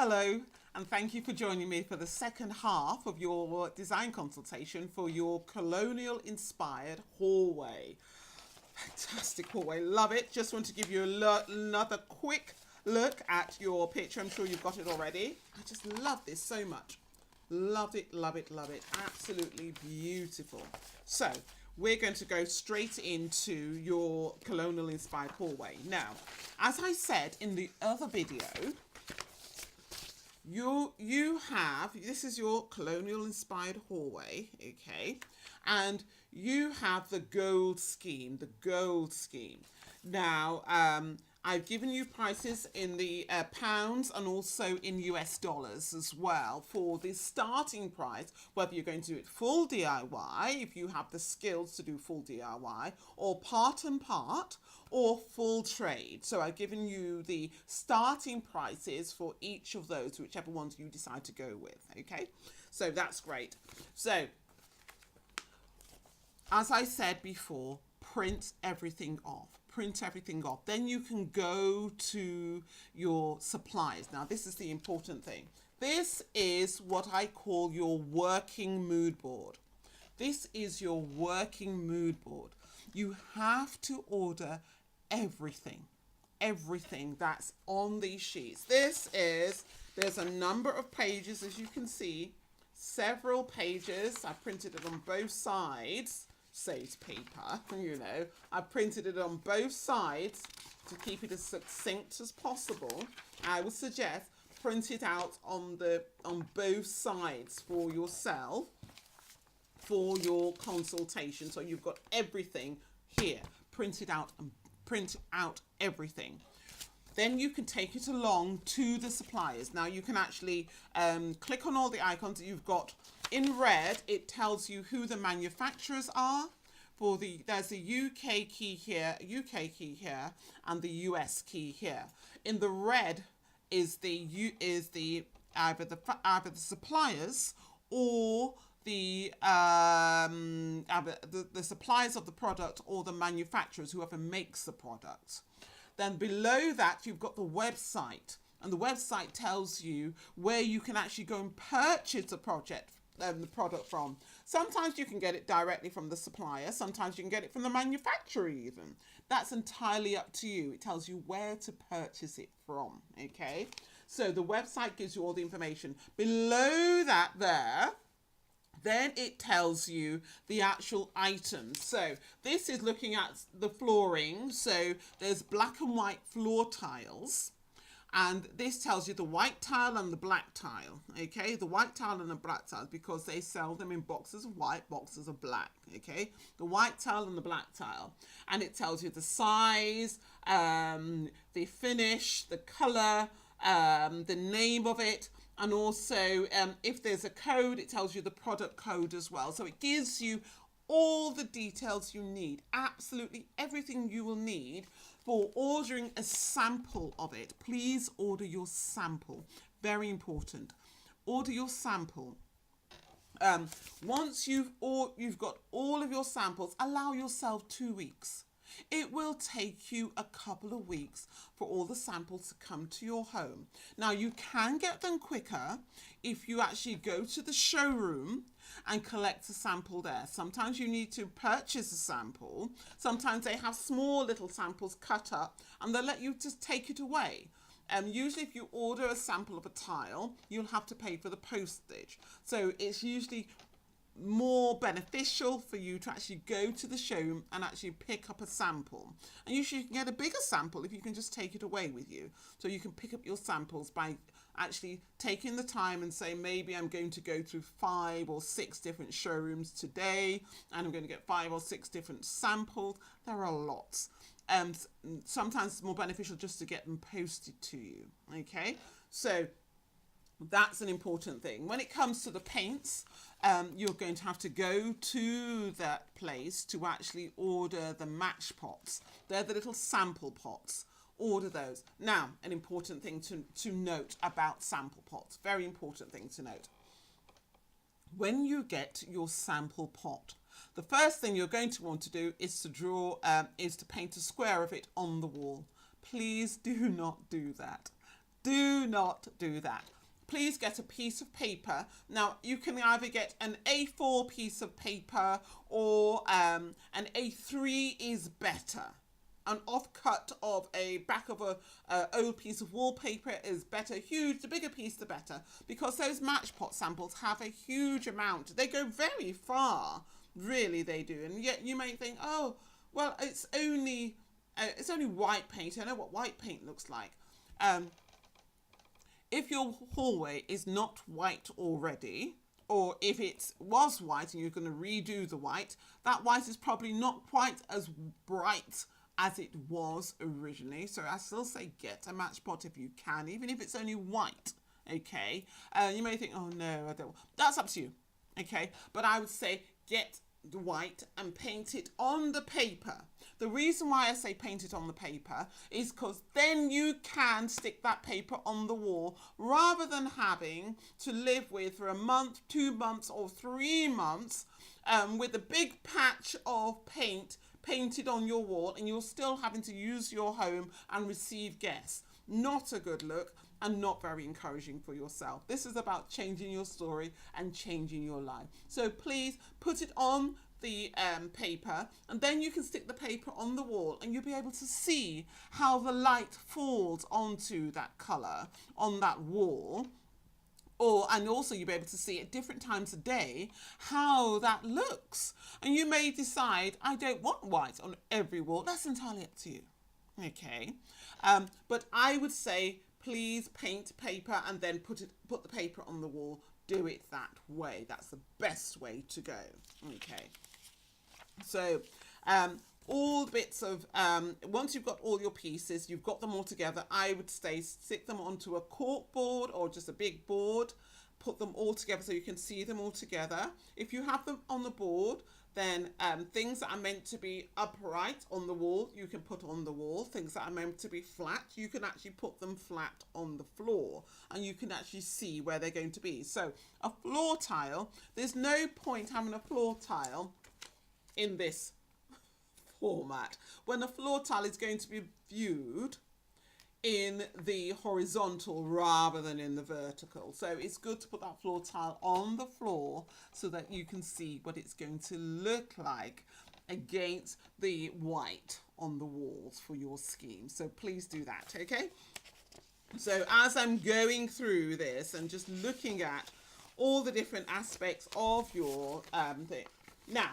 Hello, and thank you for joining me for the second half of your design consultation for your colonial inspired hallway. Fantastic hallway, love it. Just want to give you another quick look at your picture. I'm sure you've got it already. I just love this so much. Love it, love it, love it. Absolutely beautiful. So we're going to go straight into your colonial inspired hallway. Now, as I said in the other video, you have, this is your colonial inspired hallway, okay, and you have the gold scheme. Now I've given you prices in the pounds and also in US dollars as well for the starting price, whether you're going to do it full DIY, if you have the skills to do full DIY, or part and part, or full trade. So I've given you the starting prices for each of those, whichever ones you decide to go with, okay? So that's great. So, as I said before, print everything off. Then you can go to your supplies. Now, this is the important thing. This is what I call your working mood board. This is your working mood board. You have to order everything that's on these sheets. There's a number of pages, as you can see, several pages. I printed it on both sides. Saves paper, you know. I printed it on both sides to keep it as succinct as possible. I would suggest print it out on both sides for yourself for your consultation. So you've got everything here. Print it out and print out everything. Then you can take it along to the suppliers. Now you can actually click on all the icons that you've got. In red, it tells you who the manufacturers are. There's the UK key here, and the US key here. In the red is either the suppliers or the suppliers of the product or the manufacturers, whoever makes the product. Then below that, you've got the website, and the website tells you where you can actually go and purchase the product from. Sometimes you can get it directly from the supplier. Sometimes you can get it from the manufacturer even. That's entirely up to you. It tells you where to purchase it from, okay? So the website gives you all the information. Below that then it tells you the actual items. So this is looking at the flooring. So there's black and white floor tiles. And this tells you the white tile and the black tile, okay? The white tile and the black tile, because they sell them in boxes of white, boxes of black, okay? The white tile and the black tile. And it tells you the size, the finish, the color, the name of it, and also if there's a code, it tells you the product code as well. So it gives you all the details you need, absolutely everything you will need for ordering a sample of it. Please order your sample. Very important. Order your sample. Once you've got all of your samples, allow yourself 2 weeks. It will take you a couple of weeks for all the samples to come to your home. Now, you can get them quicker if you actually go to the showroom and collect a sample there. Sometimes you need to purchase a sample. Sometimes they have small little samples cut up and they'll let you just take it away. Usually if you order a sample of a tile, you'll have to pay for the postage. So it's usually more beneficial for you to actually go to the showroom and actually pick up a sample. And usually you can get a bigger sample if you can just take it away with you. So you can pick up your samples by actually taking the time and say, maybe I'm going to go through 5 or 6 different showrooms today and I'm going to get 5 or 6 different samples. There are lots. Sometimes it's more beneficial just to get them posted to you, okay? So that's an important thing. When it comes to the paints, you're going to have to go to that place to actually order the match pots. They're the little sample pots. Order those. Now, an important thing to note about sample pots, very important thing to note. When you get your sample pot, the first thing you're going to want to do is to paint a square of it on the wall. Please do not do that. Do not do that. Please get a piece of paper. Now, you can either get an A4 piece of paper or an A3 is better. An offcut of a back of a old piece of wallpaper is better. Huge, the bigger piece the better, because those matchpot samples have a huge amount. They go very far, really they do. And yet you may think, oh, well, it's only white paint. I know what white paint looks like. If your hallway is not white already, or if it was white and you're going to redo the white, that white is probably not quite as bright as it was originally. So I still say get a match pot if you can, even if it's only white. Okay, you may think, oh no, I don't. That's up to you. Okay, but I would say get the white and paint it on the paper. The reason why I say paint it on the paper is because then you can stick that paper on the wall rather than having to live with for a month, 2 months or 3 months with a big patch of paint painted on your wall, and you're still having to use your home and receive guests. Not a good look and not very encouraging for yourself. This is about changing your story and changing your life. So please put it on the paper, and then you can stick the paper on the wall and you'll be able to see how the light falls onto that colour on that wall. And also you'll be able to see at different times of day how that looks. And you may decide, I don't want white on every wall. That's entirely up to you. Okay. But I would say, please paint paper and then put the paper on the wall. Do it that way. That's the best way to go. Okay. So, all bits of, once you've got all your pieces, you've got them all together, I would say stick them onto a cork board or just a big board, put them all together so you can see them all together. If you have them on the board, then things that are meant to be upright on the wall, you can put on the wall. Things that are meant to be flat, you can actually put them flat on the floor, and you can actually see where they're going to be. So a floor tile, there's no point having a floor tile in this format when a floor tile is going to be viewed in the horizontal rather than in the vertical. So it's good to put that floor tile on the floor so that you can see what it's going to look like against the white on the walls for your scheme. So please do that, okay? So as I'm going through this and just looking at all the different aspects of your thing. Now,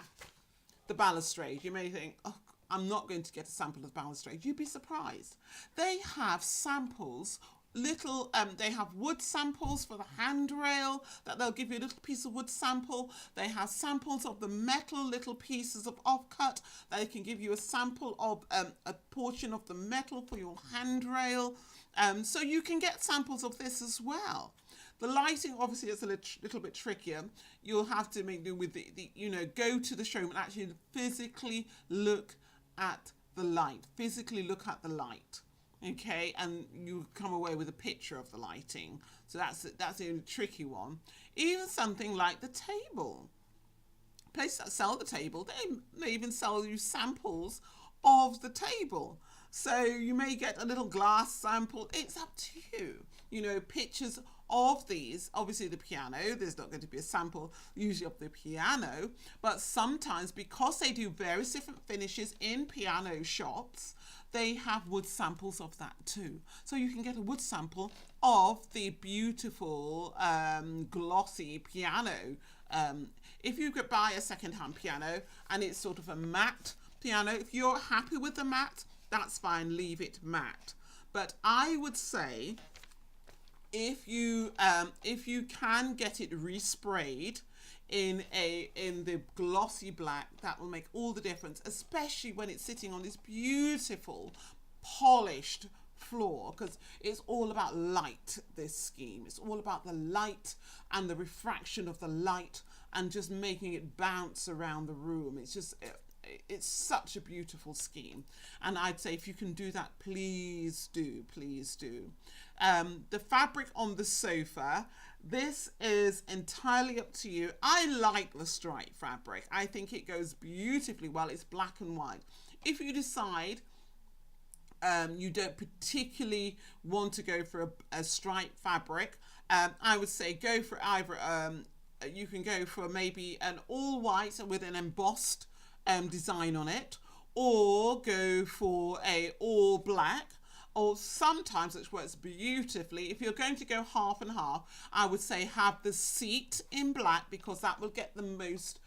the balustrade, you may think, oh, I'm not going to get a sample of balustrade. You'd be surprised. They have samples, they have wood samples for the handrail, that they'll give you a little piece of wood sample. They have samples of the metal, little pieces of offcut. They can give you a sample of a portion of the metal for your handrail. So you can get samples of this as well. The lighting obviously is a little bit trickier. You'll have to make do with go to the showroom and actually physically look at the light. Physically look at the light, okay? And you come away with a picture of the lighting. So that's a tricky one. Even something like the table. Places that sell the table, they may even sell you samples of the table. So you may get a little glass sample. It's up to you. Pictures of these. Obviously the piano, there's not going to be a sample usually of the piano, but sometimes because they do various different finishes in piano shops, they have wood samples of that too. So you can get a wood sample of the beautiful glossy piano. If you could buy a second-hand piano and it's sort of a matte piano, if you're happy with the matte, that's fine, leave it matte. But I would say if you can get it resprayed in the glossy black, that will make all the difference, especially when it's sitting on this beautiful polished floor, because it's all about light, this scheme. It's all about the light and the refraction of the light and just making it bounce around the room. It's such a beautiful scheme, and I'd say if you can do that, please do. The fabric on the sofa, this is entirely up to you. I like the stripe fabric. I think it goes beautifully well. It's black and white. If you decide you don't particularly want to go for a striped fabric, I would say go for either, you can go for maybe an all white with an embossed design on it, or go for a all black, or sometimes, which works beautifully, if you're going to go half and half, I would say have the seat in black, because that will get the most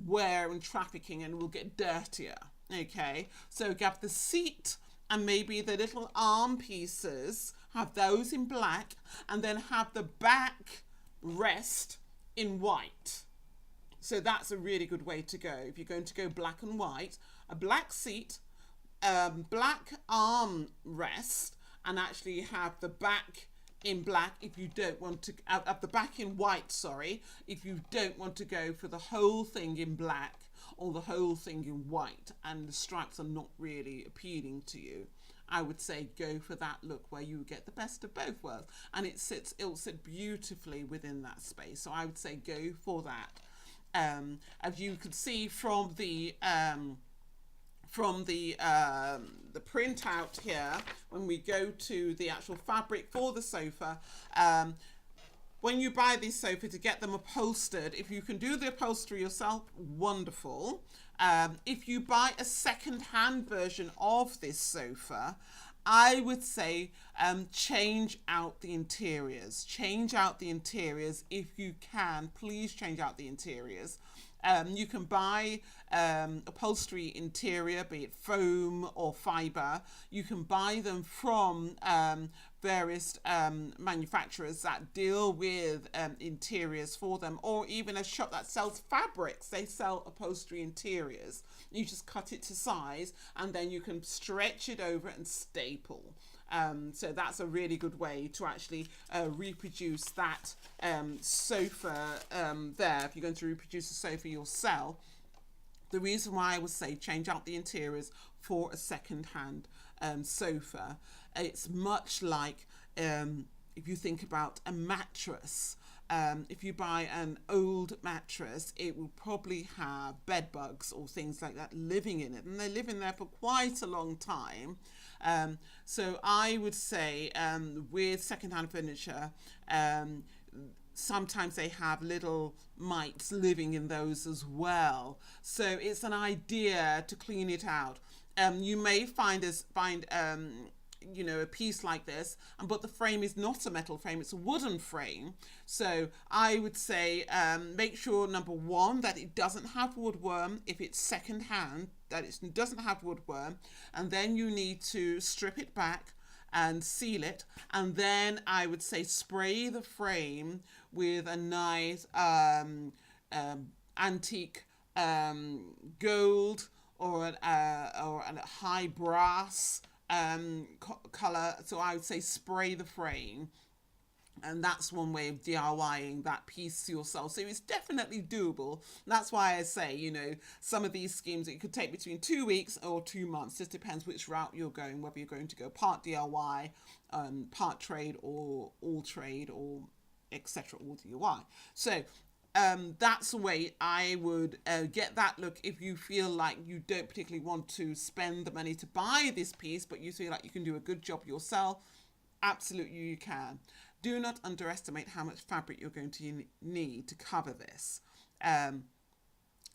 wear and trafficking and will get dirtier. Okay, so have the seat and maybe the little arm pieces, have those in black, and then have the back rest in white. So that's a really good way to go. If you're going to go black and white, a black seat, black arm rest, and actually have the back in black if you don't want to, have the back in white, sorry, if you don't want to go for the whole thing in black or the whole thing in white and the stripes are not really appealing to you. I would say go for that look where you get the best of both worlds, and it'll sit beautifully within that space. So I would say go for that. As you can see from the printout here, when we go to the actual fabric for the sofa, when you buy these sofa, to get them upholstered, if you can do the upholstery yourself, wonderful. If you buy a second-hand version of this sofa, I would say change out the interiors. Change out the interiors if you can. Please change out the interiors. You can buy upholstery interior, be it foam or fibre. You can buy them from various manufacturers that deal with interiors for them, or even a shop that sells fabrics. They sell upholstery interiors. You just cut it to size, and then you can stretch it over and staple. So that's a really good way to actually reproduce that sofa there. If you're going to reproduce a sofa yourself, the reason why I would say change out the interiors for a second-hand sofa, it's much like if you think about a mattress. If you buy an old mattress, it will probably have bed bugs or things like that living in it, and they live in there for quite a long time. So I would say with second-hand furniture, sometimes they have little mites living in those as well. So it's an idea to clean it out. You may find a piece like this, but the frame is not a metal frame, it's a wooden frame. So I would say make sure, number one, that it doesn't have woodworm. If it's second hand, that it doesn't have woodworm, and then you need to strip it back and seal it, and then I would say spray the frame with a nice antique gold or a high brass color. So I would say spray the frame, and that's one way of DIYing that piece yourself. So it's definitely doable. That's why I say, some of these schemes, it could take between 2 weeks or 2 months. Just depends which route you're going, whether you're going to go part DIY, part trade, or all trade, or etc. all DIY. So that's the way I would get that look. If you feel like you don't particularly want to spend the money to buy this piece, but you feel like you can do a good job yourself, absolutely you can. Do not underestimate how much fabric you're going to need to cover this.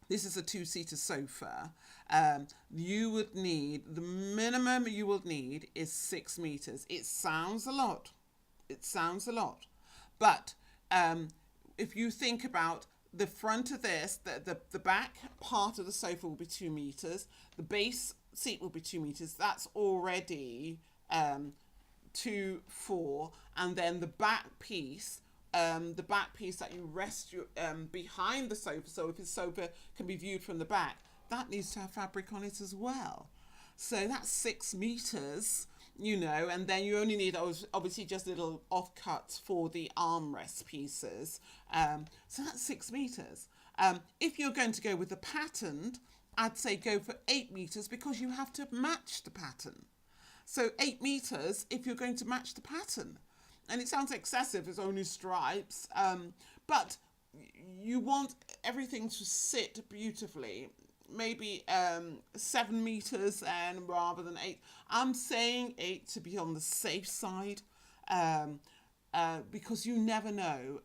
This is a 2-seater sofa. You would need, the minimum you will need is 6 meters. It sounds a lot. But if you think about the front of this, the back part of the sofa will be 2 meters. The base seat will be 2 meters. That's already 2, 4, and then the back piece that you rest your behind the sofa, so if the sofa can be viewed from the back, that needs to have fabric on it as well. So that's 6 meters, and then you only need obviously just little offcuts for the armrest pieces. So that's 6 meters. If you're going to go with the patterned, I'd say go for 8 meters, because you have to match the pattern. So 8 meters if you're going to match the pattern. And it sounds excessive, it's only stripes, but you want everything to sit beautifully. maybe 7 meters and rather than 8. I'm saying 8 to be on the safe side. Because you never know.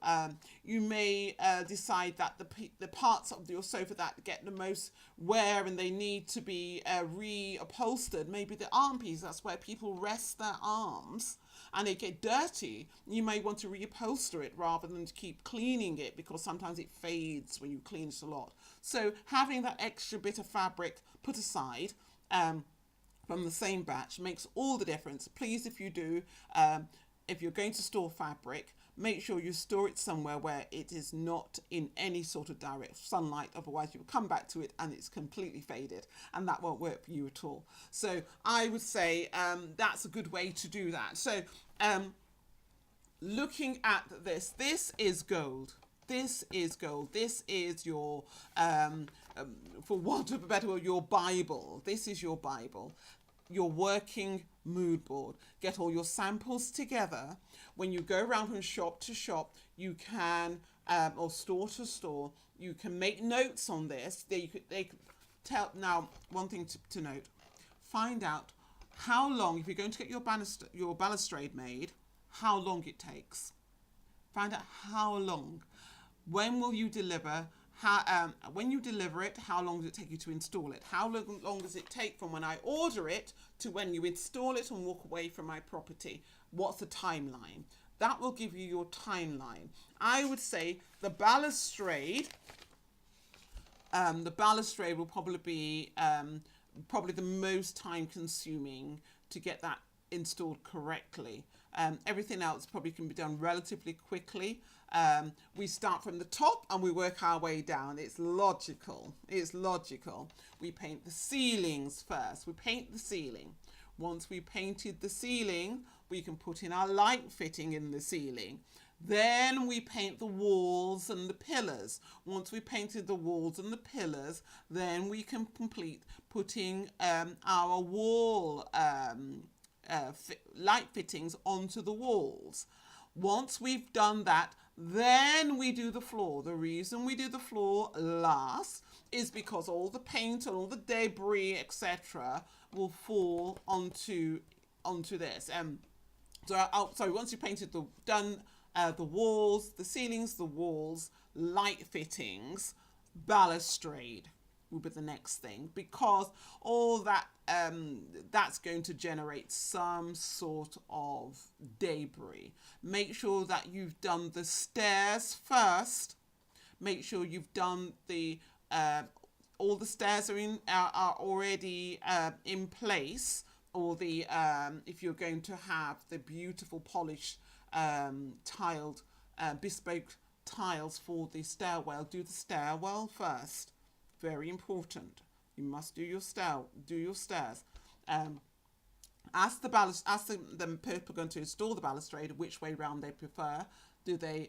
You may decide that the parts of your sofa that get the most wear and they need to be reupholstered, maybe the armpiece, that's where people rest their arms, and they get dirty. You may want to reupholster it rather than to keep cleaning it, because sometimes it fades when you clean it a lot. So having that extra bit of fabric put aside from the same batch makes all the difference. Please, if you do, if you're going to store fabric, make sure you store it somewhere where it is not in any sort of direct sunlight. Otherwise, you'll come back to it and it's completely faded, and that won't work for you at all. So I would say that's a good way to do that. So looking at this, this is gold. This is gold. This is your, for want of a better word, your Bible. This is your Bible. Your working mood board. Get all your samples together. When you go around from shop to shop, you can, or store to store, you can make notes on this. They tell. Now, one thing to note: find out how long, if you're going to get your balustrade made, how long it takes. Find out how long. When will you deliver? When you deliver it, how long does it take you to install it? How long does it take from when I order it to when you install it and walk away from my property? What's the timeline? That will give you your timeline. I would say the balustrade will probably be probably the most time consuming to get that installed correctly. Everything else probably can be done relatively quickly. We start from the top and we work our way down. It's logical. It's logical. We paint the ceilings first. We paint the ceiling. Once we painted the ceiling, we can put in our light fitting in the ceiling. Then we paint the walls and the pillars. Once we painted the walls and the pillars, then we can complete putting our wall light fittings onto the walls. Once we've done that, then we do the floor. The reason we do the floor last is because all the paint and all the debris, etc., will fall onto this. So once you painted the walls, the ceilings, the walls, light fittings, balustrade will be the next thing, because all that that's going to generate some sort of debris. Make sure that you've done the stairs first. Make sure you've done the all the stairs are already in place, or the if you're going to have the beautiful polished tiled bespoke tiles for the stairwell, do the stairwell first. Very important. You must do your stairs. Ask the people going to install the balustrade which way round they prefer.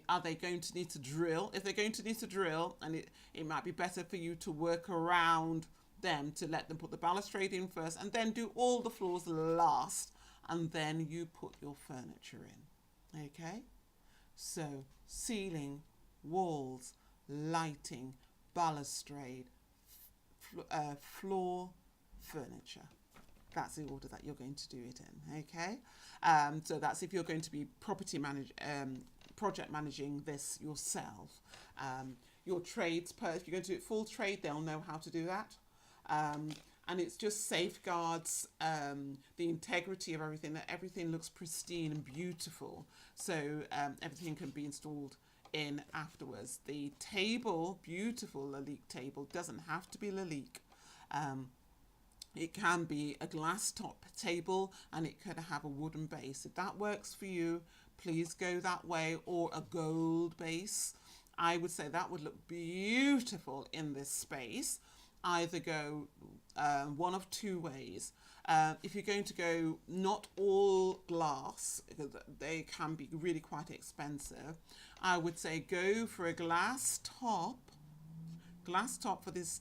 Are they going to need to drill? If they're going to need to drill, and it might be better for you to work around them, to let them put the balustrade in first and then do all the floors last, and then you put your furniture in. Okay? So ceiling, walls, lighting, balustrade, floor, furniture. That's the order that you're going to do it in. Okay, so that's if you're going to be project managing this yourself. Your trades, if you're going to do it full trade, they'll know how to do that. And it's just safeguards the integrity of everything, that everything looks pristine and beautiful, so everything can be installed in afterwards. The table, beautiful Lalique table, doesn't have to be Lalique. It can be a glass top table and it could have a wooden base. If that works for you, please go that way, or a gold base. I would say that would look beautiful in this space. Either go one of two ways. If you're going to go not all glass, because they can be really quite expensive, I would say go for a glass top for this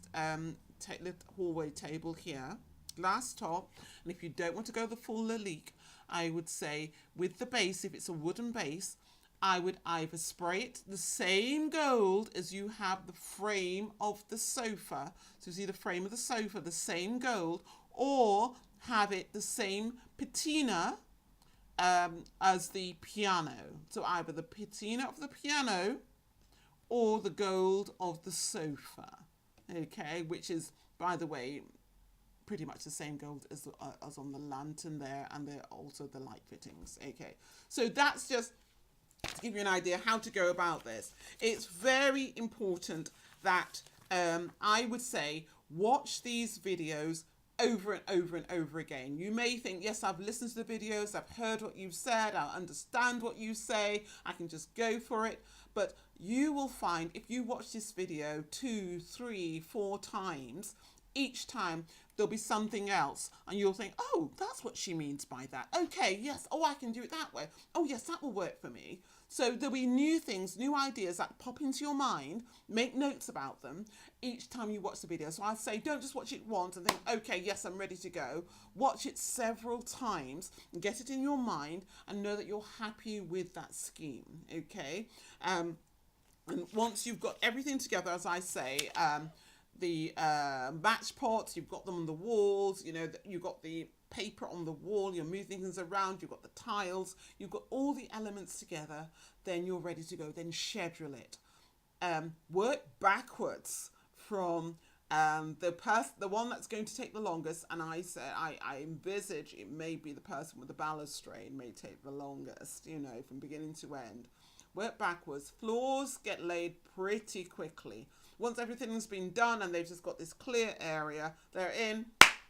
hallway table here, glass top. And if you don't want to go the full Lalique, I would say with the base, if it's a wooden base, I would either spray it the same gold as you have the frame of the sofa. So you see the frame of the sofa, the same gold, or have it the same patina as the piano. So either the patina of the piano or the gold of the sofa. Okay, which is, by the way, pretty much the same gold as on the lantern there, and they're also the light fittings. Okay, so that's just to give you an idea how to go about this. It's very important that I would say watch these videos over and over and over again. You may think, yes, I've listened to the videos, I've heard what you've said, I understand what you say, I can just go for it. But you will find if you watch this video 2, 3, 4 times, each time there'll be something else and you'll think, oh, that's what she means by that. Okay, yes, oh, I can do it that way. Oh, yes, that will work for me. So there'll be new things, new ideas that pop into your mind. Make notes about them each time you watch the video. So I say, don't just watch it once and think, okay, yes, I'm ready to go. Watch it several times and get it in your mind and know that you're happy with that scheme, okay? And once you've got everything together, as I say, the match pots, you've got them on the walls, you know, you've got the paper on the wall, you're moving things around, you've got the tiles, you've got all the elements together, then you're ready to go. Then schedule it. Work backwards from the one that's going to take the longest, and I envisage it may be the person with the balustrade may take the longest, you know, from beginning to end. Work backwards. Floors get laid pretty quickly. Once everything's been done and they've just got this clear area, they're in.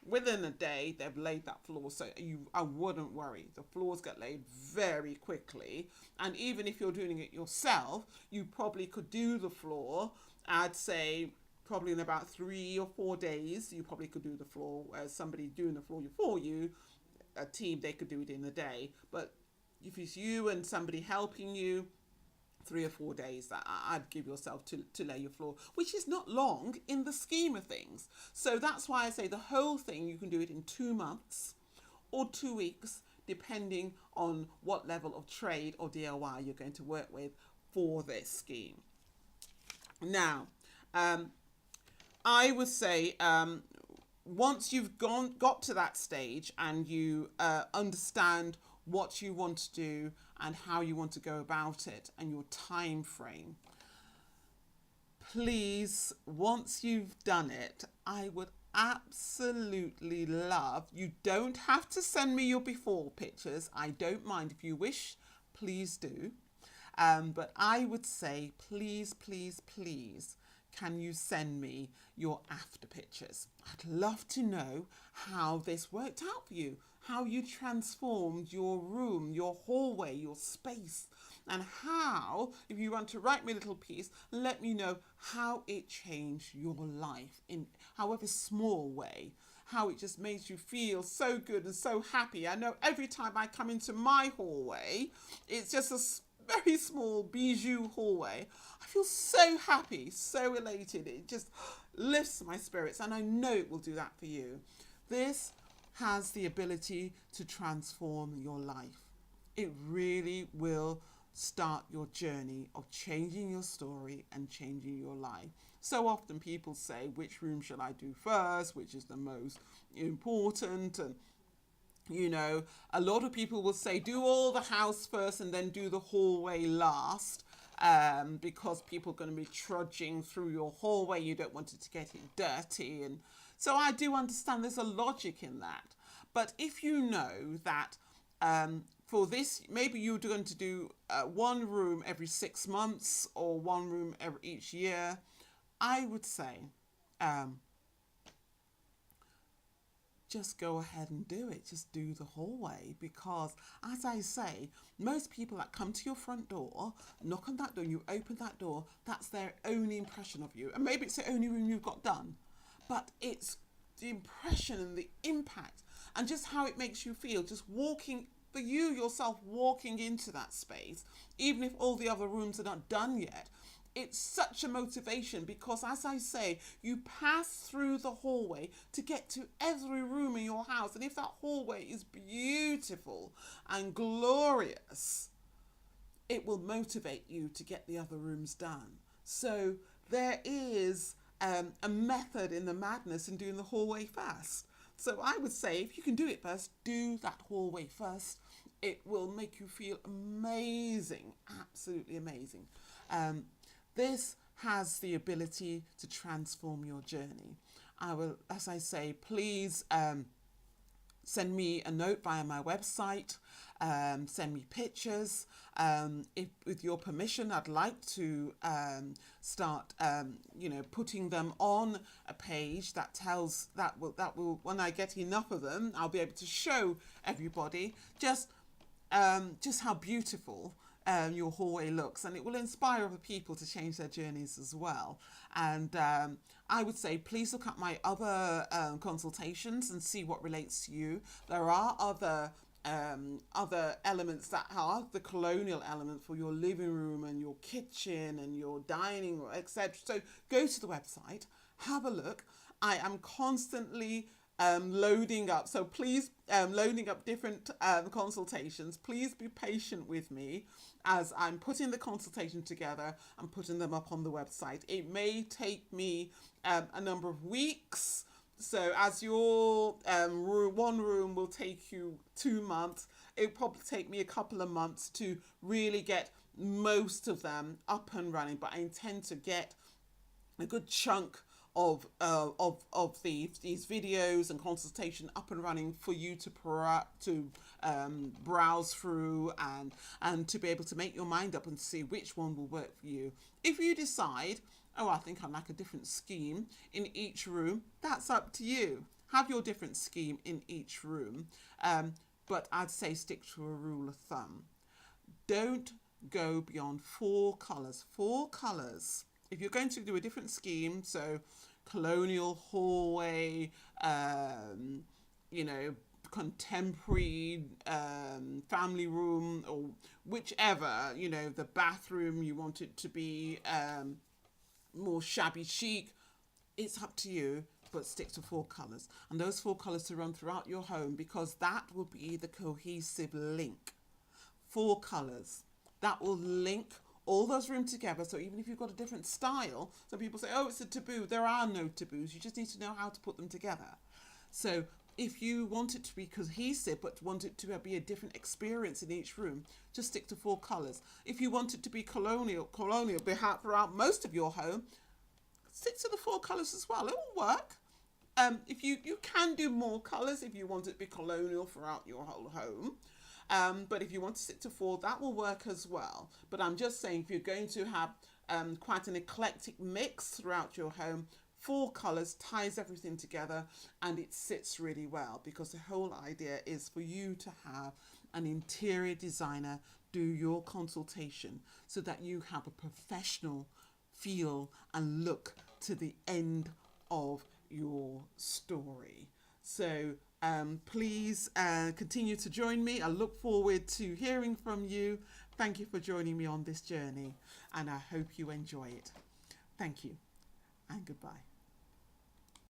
Within a day, they've laid that floor, so I wouldn't worry. The floors get laid very quickly, and even if you're doing it yourself, you probably could do the floor, I'd say, probably in about 3 or 4 days, you probably could do the floor, whereas somebody doing the floor for you, a team, they could do it in a day. But if it's you and somebody helping you, 3 or 4 days that I'd give yourself to lay your floor, which is not long in the scheme of things. So that's why I say the whole thing, you can do it in 2 months or 2 weeks, depending on what level of trade or DIY you're going to work with for this scheme. Now, I would say once you've got to that stage and you understand what you want to do and how you want to go about it and your time frame, please, once you've done it, I would absolutely love, you don't have to send me your before pictures, I don't mind. If you wish, please do, but I would say please, please, please, can you send me your after pictures? I'd love to know how this worked out for you, how you transformed your room, your hallway, your space, and how, if you want to write me a little piece, let me know how it changed your life in however small way, how it just made you feel so good and so happy. I know every time I come into my hallway, it's just a very small bijou hallway, I feel so happy, so elated. It just lifts my spirits, and I know it will do that for you. This has the ability to transform your life. It really will start your journey of changing your story and changing your life. So often people say, which room shall I do first? Which is the most important? And you know, a lot of people will say, do all the house first and then do the hallway last, because people are going to be trudging through your hallway. You don't want it to get it dirty. And so I do understand there's a logic in that. But if you know that for this, maybe you're going to do one room every 6 months or one room each year, I would say just go ahead and do it. Just do the hallway, because as I say, most people that come to your front door, knock on that door, you open that door, that's their only impression of you. And maybe it's the only room you've got done, but it's the impression and the impact and just how it makes you feel, just walking, for you yourself, walking into that space, even if all the other rooms are not done yet. It's such a motivation, because as I say, you pass through the hallway to get to every room in your house. And if that hallway is beautiful and glorious, it will motivate you to get the other rooms done. So there is a method in the madness in doing the hallway first. So I would say if you can do it first, do that hallway first. It will make you feel amazing, absolutely amazing. This has the ability to transform your journey. I will, as I say, please send me a note via my website, send me pictures. If, with your permission, I'd like to start, putting them on a page that tells, that will, when I get enough of them, I'll be able to show everybody just how beautiful your hallway looks, and it will inspire other people to change their journeys as well. And I would say please look at my other consultations and see what relates to you. There are other elements that are the colonial element for your living room and your kitchen and your dining room, etc. So go to the website, have a look. I am constantly loading up, so please, loading up different consultations. Please be patient with me as I'm putting the consultation together and putting them up on the website. It may take me a number of weeks. So as your one room will take you 2 months, it'll probably take me a couple of months to really get most of them up and running. But I intend to get a good chunk of these videos and consultation up and running for you to browse through and to be able to make your mind up and see which one will work for you. If you decide, oh, I think I like a different scheme in each room, that's up to you. Have your different scheme in each room, but I'd say stick to a rule of thumb. Don't go beyond 4 colours. 4 colours. If you're going to do a different scheme, so colonial hallway, contemporary family room, or whichever, the bathroom, you want it to be more shabby chic, it's up to you, but stick to 4 colours. And those 4 colours to run throughout your home, because that will be the cohesive link. 4 colours. That will link all those rooms together. So even if you've got a different style, some people say, oh, it's a taboo. There are no taboos. You just need to know how to put them together. So if you want it to be cohesive, but want it to be a different experience in each room, just stick to 4 colours. If you want it to be colonial throughout most of your home, stick to the 4 colours as well. It will work. If you can do more colours if you want it to be colonial throughout your whole home. But if you want to stick to 4, that will work as well. But I'm just saying, if you're going to have quite an eclectic mix throughout your home, 4 colours ties everything together and it sits really well, because the whole idea is for you to have an interior designer do your consultation so that you have a professional feel and look to the end of your story. So please continue to join me. I look forward to hearing from you. Thank you for joining me on this journey, and I hope you enjoy it. Thank you, and goodbye.